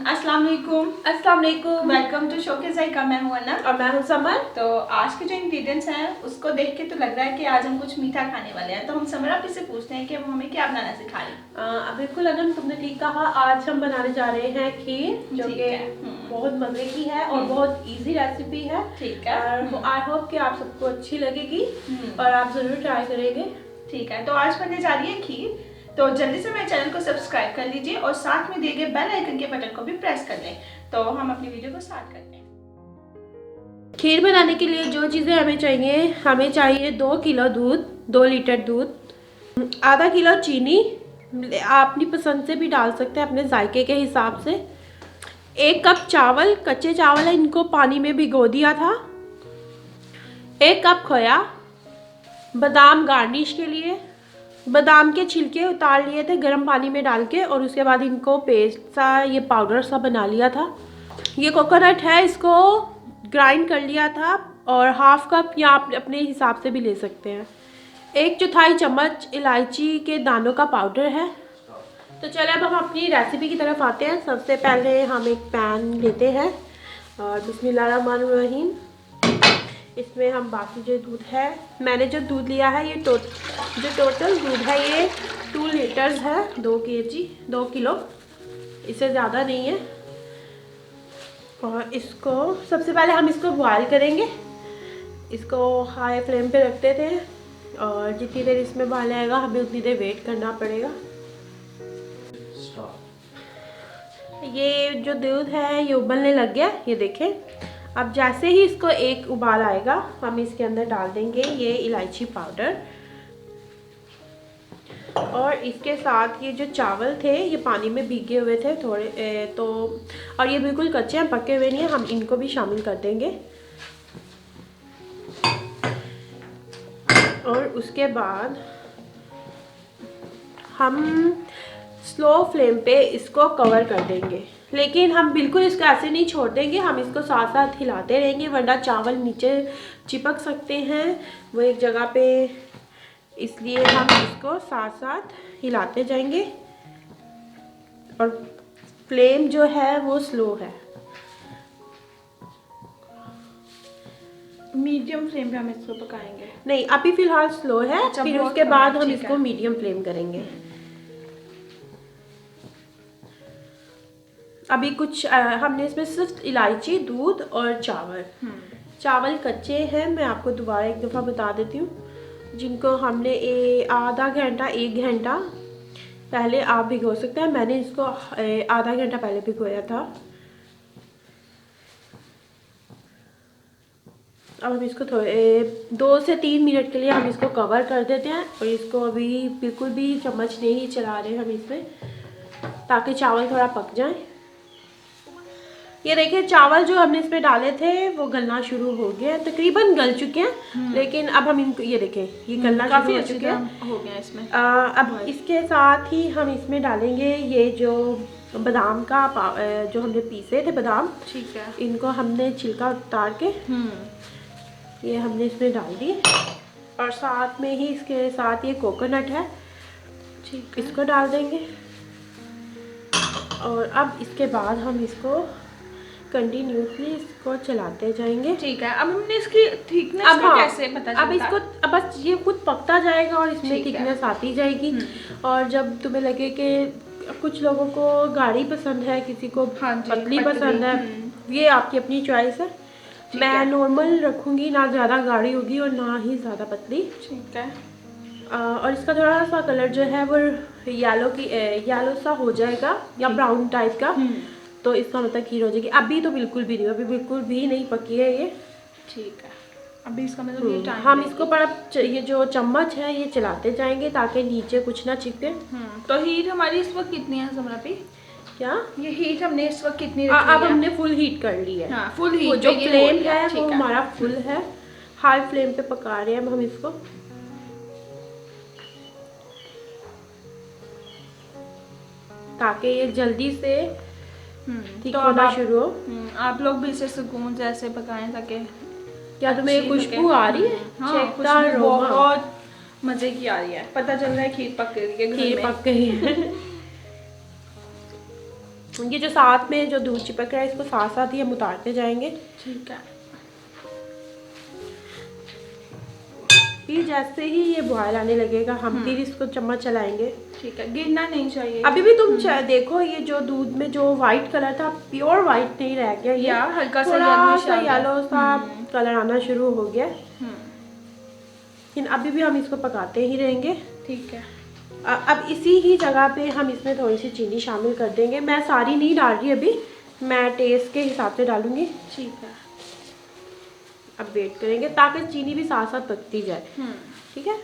अस्सलाम वालेकुम। अस्सलाम वालेकुम। वेलकम टू शो के जायका। मैं हूं अनम और मैं हूं समर। तो आज के जो इंग्रेडिएंट्स हैं उसको देख के तो लग रहा है कि आज हम कुछ मीठा खाने वाले हैं। तो हम समर आप से पूछते हैं कि वो हमें क्या बनाना सिखा रही। बिल्कुल अनम, तुमने ठीक कहा। आज हम बनाने जा रहे हैं खीर, जो कि बहुत मजे की है और बहुत इजी रेसिपी है। ठीक है। और आई होप कि आप सबको अच्छी लगेगी और आप जरूर ट्राई करेंगे। ठीक है, तो आज बनने जा रही है खीर। तो जल्दी से मेरे चैनल को सब्सक्राइब कर लीजिए और साथ में दिए गए बेल आइकन के बटन को भी प्रेस कर लें। तो हम अपनी वीडियो को स्टार्ट करते हैं। खीर बनाने के लिए जो चीज़ें हमें चाहिए 2 किलो दूध, 2 लीटर दूध, आधा किलो चीनी, आप अपनी पसंद से भी डाल सकते हैं अपने जायके के हिसाब से, 1 कप चावल, कच्चे चावल है, इनको पानी में भिगो दिया था, 1 कप खोया, बादाम गार्निश के लिए, बादाम के छिलके उतार लिए थे गर्म पानी में डाल के और उसके बाद इनको पेस्ट सा, ये पाउडर सा बना लिया था। ये कोकोनट है, इसको ग्राइंड कर लिया था और हाफ कप या आप अपने हिसाब से भी ले सकते हैं। 1/4 चम्मच इलायची के दानों का पाउडर है। तो चलिए अब हम अपनी रेसिपी की तरफ आते हैं। सबसे पहले हम एक पैन लेते हैं और बिस्मिल्लाहिर्रहमानिर्रहीम, इसमें हम बाकी जो दूध है, मैंने जो दूध लिया है ये जो टोटल दूध है ये 2 लीटर्स है, 2 किलो, इससे ज़्यादा नहीं है। और इसको सबसे पहले हम इसको बॉयल करेंगे। इसको हाई फ्लेम पे रखते थे और जितनी देर इसमें बॉयल आएगा हमें उतनी देर वेट करना पड़ेगा। ये जो दूध है ये उबलने लग गया, ये देखें। अब जैसे ही इसको एक उबाल आएगा हम इसके अंदर डाल देंगे ये इलायची पाउडर और इसके साथ ये जो चावल थे ये पानी में भीगे हुए थे थोड़े तो, और ये बिल्कुल कच्चे हैं, पके हुए नहीं हैं, हम इनको भी शामिल कर देंगे। और उसके बाद हम स्लो फ्लेम पे इसको कवर कर देंगे, लेकिन हम बिल्कुल इसको ऐसे नहीं छोड़ देंगे, हम इसको साथ साथ हिलाते रहेंगे वरना चावल नीचे चिपक सकते हैं वो एक जगह पे, इसलिए हम इसको साथ साथ हिलाते जाएंगे। और फ्लेम जो है वो स्लो है, मीडियम फ्लेम पे हम इसको पकाएंगे। नहीं अभी फिलहाल स्लो है, फिर उसके बाद हम इसको मीडियम फ्लेम करेंगे। अभी कुछ हमने इसमें सिर्फ इलायची, दूध और चावल कच्चे हैं। मैं आपको दोबारा एक दफ़ा बता देती हूँ, जिनको हमने आधा घंटा 1 घंटा पहले आप भिगो सकते हैं, मैंने इसको आधा घंटा पहले भिगोया था। अब हम इसको 2 से 3 मिनट के लिए हम इसको कवर कर देते हैं और इसको अभी बिल्कुल भी चम्मच नहीं चला रहे हम इसमें, ताकि चावल थोड़ा पक जाए। ये देखिए चावल जो हमने इसमें डाले थे वो गलना शुरू हो गया, तकरीबन गल चुके हैं, लेकिन अब हम इनको ये देखें ये गलना शुरू हो चुके हैं, हो गया इसमें। अब इसके साथ ही हम इसमें डालेंगे ये जो बादाम का जो हमने पीसे थे बादाम, ठीक है, इनको हमने छिलका उतार के ये हमने इसमें डाल दिए और साथ में ही इसके साथ ये कोकोनट है, ठीक, इसको डाल देंगे। और अब इसके बाद हम इसको कंटिन्यूसली इसको चलाते जाएंगे। ठीक है, अब हमने इसकी थिकनेस का कैसे पता चलता? अब इसको अब बस ये खुद पकता जाएगा और इसमें थिकनेस आती जाएगी। और जब तुम्हें लगे कि कुछ लोगों को गाढ़ी पसंद है, किसी को पतली पसंद है, ये आपकी अपनी चॉइस है। मैं नॉर्मल रखूँगी, ना ज़्यादा गाढ़ी होगी और ना ही ज़्यादा पतली। ठीक है। और इसका थोड़ा सा कलर जो है वो येलो सा हो जाएगा या ब्राउन टाइप का, तो इसका मतलब खीर हो जाएगी। अभी तो बिल्कुल भी नहीं, अभी बिल्कुल भी नहीं पकी है ये। ठीक है, अभी इसका मतलब ये टाइम हम इसको पर ये जो चम्मच है ये चलाते जाएंगे ताकि नीचे कुछ ना चिपके। तो हीट हमारी इस वक्त कितनी है समरा पे? क्या ये हीट हमने इस वक्त कितनी रखी है? अब हमने फुल हीट कर ली है। हाँ, फुल हीट जो फ्लेम है वो हमारा फुल है, हाई फ्लेम पे पका रहे हैं हम इसको। ताकि ये जल्दी से ठीक होना शुरू हो। आप लोग भी इसे सुकून से ऐसे पकाएं ताकि क्या तुम्हें खुशबू आ रही है? हाँ, बहुत मजे की आ रही है, पता चल रहा है खीर पक गई है। खीर पक गई है। ये जो साथ में जो दूध चिपक रहा है इसको साथ साथ ही हम उतारते जाएंगे। ठीक है। फिर जैसे ही ये बॉयल आने लगेगा हम फिर इसको चम्मच चलाएंगे। ठीक है, गिरना नहीं चाहिए। अभी भी तुम देखो ये जो दूध में जो वाइट कलर था प्योर वाइट नहीं रह गया, ये हल्का सा येलो सा कलर आना शुरू हो गया। लेकिन अभी भी हम इसको पकाते ही रहेंगे। ठीक है। अब इसी ही जगह पे हम इसमें थोड़ी सी चीनी शामिल कर देंगे। मैं सारी नहीं डाल रही अभी, मैं टेस्ट के हिसाब से डालूंगी। ठीक है। अब वेट करेंगे ताकि चीनी भी साथ साथ पकती जाए। ठीक है।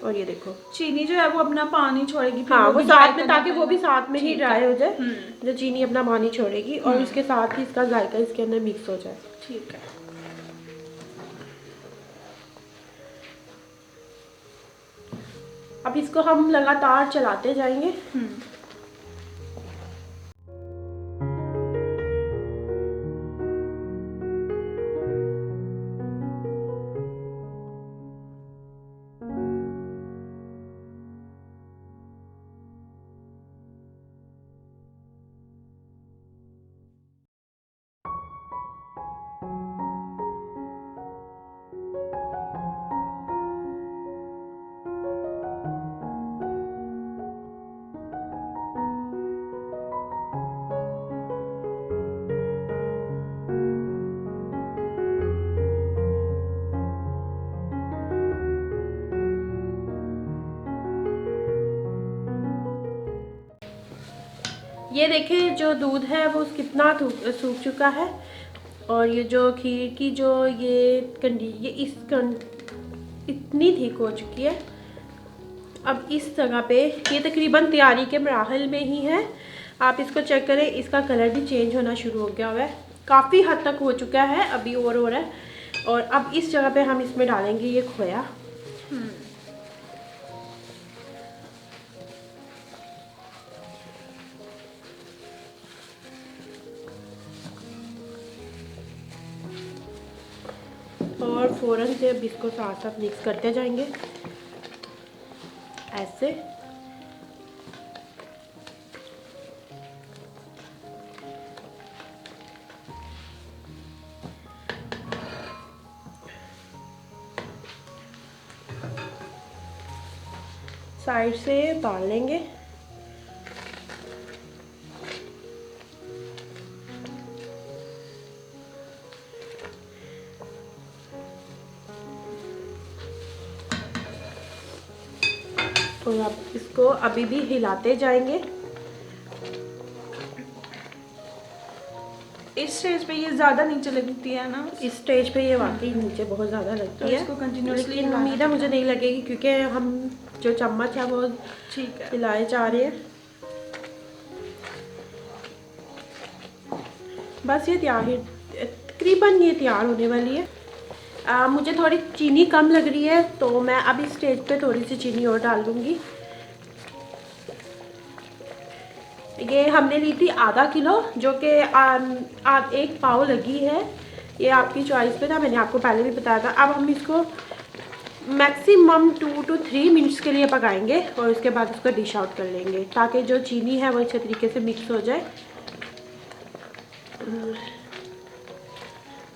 और ये देखो चीनी जो है वो अपना पानी छोड़ेगी। हाँ, वो साथ में, ताकि वो भी साथ में ही ड्राई हो जाए। जो चीनी अपना पानी छोड़ेगी और उसके साथ ही इसका जायका इसके अंदर मिक्स हो जाए। ठीक है। अब इसको हम लगातार चलाते जाएंगे। ये देखें जो दूध है वो कितना सूख चुका है और ये जो खीर की जो ये इतनी थिक हो चुकी है। अब इस जगह पे ये तकरीबन तैयारी के मराहल में ही है। आप इसको चेक करें, इसका कलर भी चेंज होना शुरू हो गया हुआ है, काफ़ी हद तक हो चुका है, अभी और हो रहा है। और अब इस जगह पे हम इसमें डालेंगे ये खोया। और फ़ौरन से अब इसको साथ साथ मिक्स करते जाएंगे ऐसे। साइड से डाल लेंगे। और आप इसको अभी भी हिलाते जाएंगे। इस स्टेज पे ये ज़्यादा नीचे लगती है ना? इस स्टेज पे ये वाकई नीचे बहुत ज़्यादा लगती है। इसको कंटिन्यूअसली लेकिन उम्मीद है मुझे नहीं लगेगी क्योंकि हम जो चम्मच है वो ठीक है हिलाए जा रहे हैं। बस ये तैयार है, तकरीबन ये तैयार होने वाली है। मुझे थोड़ी चीनी कम लग रही है तो मैं अब इस स्टेज पे थोड़ी सी चीनी और डाल दूँगी। ये हमने ली थी आधा किलो, जो कि 1 पाव लगी है। ये आपकी चॉइस पे था, मैंने आपको पहले भी बताया था। अब हम इसको मैक्सिमम 2 to 3 मिनट्स के लिए पकाएंगे और उसके बाद उसको डिश आउट कर लेंगे ताकि जो चीनी है वो अच्छे तरीके से मिक्स हो जाए।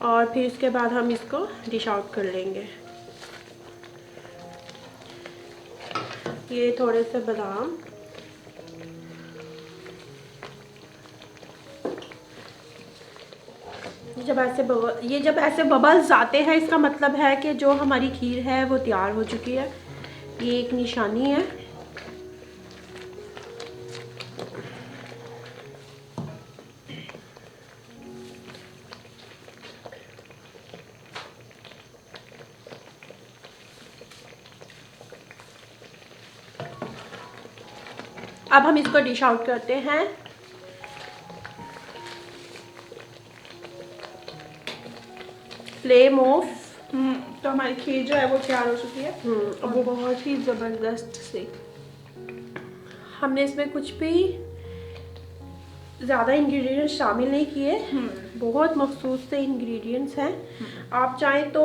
और फिर इसके बाद हम इसको डिश आउट कर लेंगे। ये थोड़े से बादाम, जब ऐसे बबल्स आते हैं इसका मतलब है कि जो हमारी खीर है वो तैयार हो चुकी है। ये एक निशानी है। अब हम इसको डिश आउट करते हैं। Flame of. तो हमारी खीर जो है वो तैयार हो चुकी है अब वो बहुत ही ज़बरदस्त से। हमने इसमें कुछ भी ज़्यादा इंग्रेडिएंट्स शामिल नहीं किए, बहुत मखसूस से इंग्रेडिएंट्स हैं। आप चाहें तो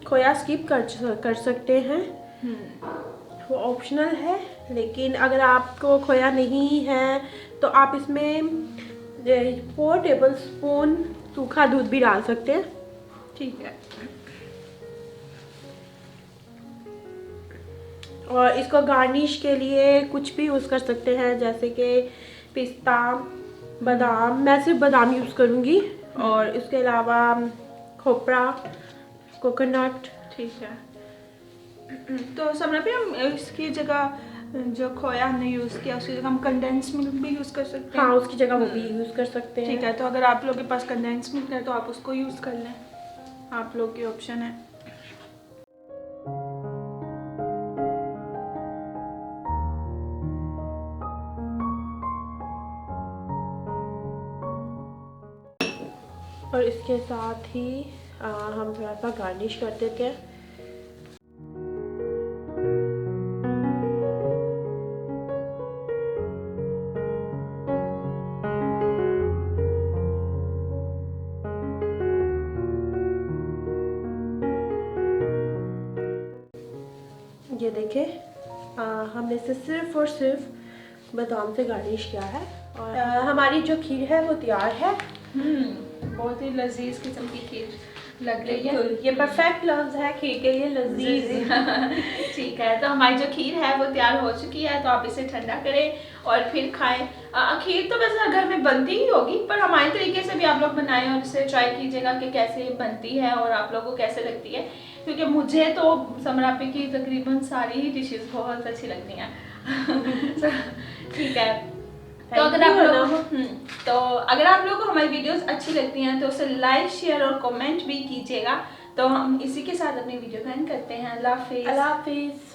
खोया स्किप कर सकते हैं, वो ऑप्शनल है। लेकिन अगर आपको खोया नहीं है तो आप इसमें 4 टेबल स्पून सूखा दूध भी डाल सकते हैं। ठीक है। और इसको गार्निश के लिए कुछ भी यूज़ कर सकते हैं, जैसे कि पिस्ता, बादाम। मैं सिर्फ बादाम यूज़ करूँगी, और इसके अलावा खोपरा, कोकोनट। ठीक है। तो समरा भी हम इसकी जगह जो खोया हमने यूज़ किया उसकी जगह हम कंडेंस मिल्क भी यूज़ कर सकते हैं। हाँ, उसकी जगह वो भी यूज़ कर सकते हैं। ठीक है। तो अगर आप लोगों के पास कंडेंस मिल्क है तो आप उसको यूज़ कर लें, आप लोग की ऑप्शन है। और इसके साथ ही हम थोड़ा सा गार्निश कर देते हैं। ये देखें, हमने इसे सिर्फ और सिर्फ बादाम से गार्निश किया है, और हमारी जो खीर है वो तैयार है। बहुत ही लजीज किस्म की खीर लग रही है। ये परफेक्ट लफ्ज़ है खीर के लिए, लजीज। ठीक है। तो हमारी जो खीर है वो तैयार हो चुकी है, तो आप इसे ठंडा करें और फिर खाएं। खीर तो वैसे घर में बनती ही होगी, पर हमारे तरीके से भी आप लोग बनाएं और इसे ट्राई कीजिएगा कि कैसे बनती है और आप लोगों को कैसे लगती है, क्योंकि मुझे तो समरापे की तकरीबन सारी ही डिशेस बहुत अच्छी लगती हैं। ठीक है। तो अगर आप लोगों को हमारी वीडियोस अच्छी लगती हैं तो उसे लाइक, शेयर और कमेंट भी कीजिएगा। तो हम इसी के साथ अपनी वीडियो को एंड करते हैं। अल्लाह हाफिज़। अल्लाह हाफिज़।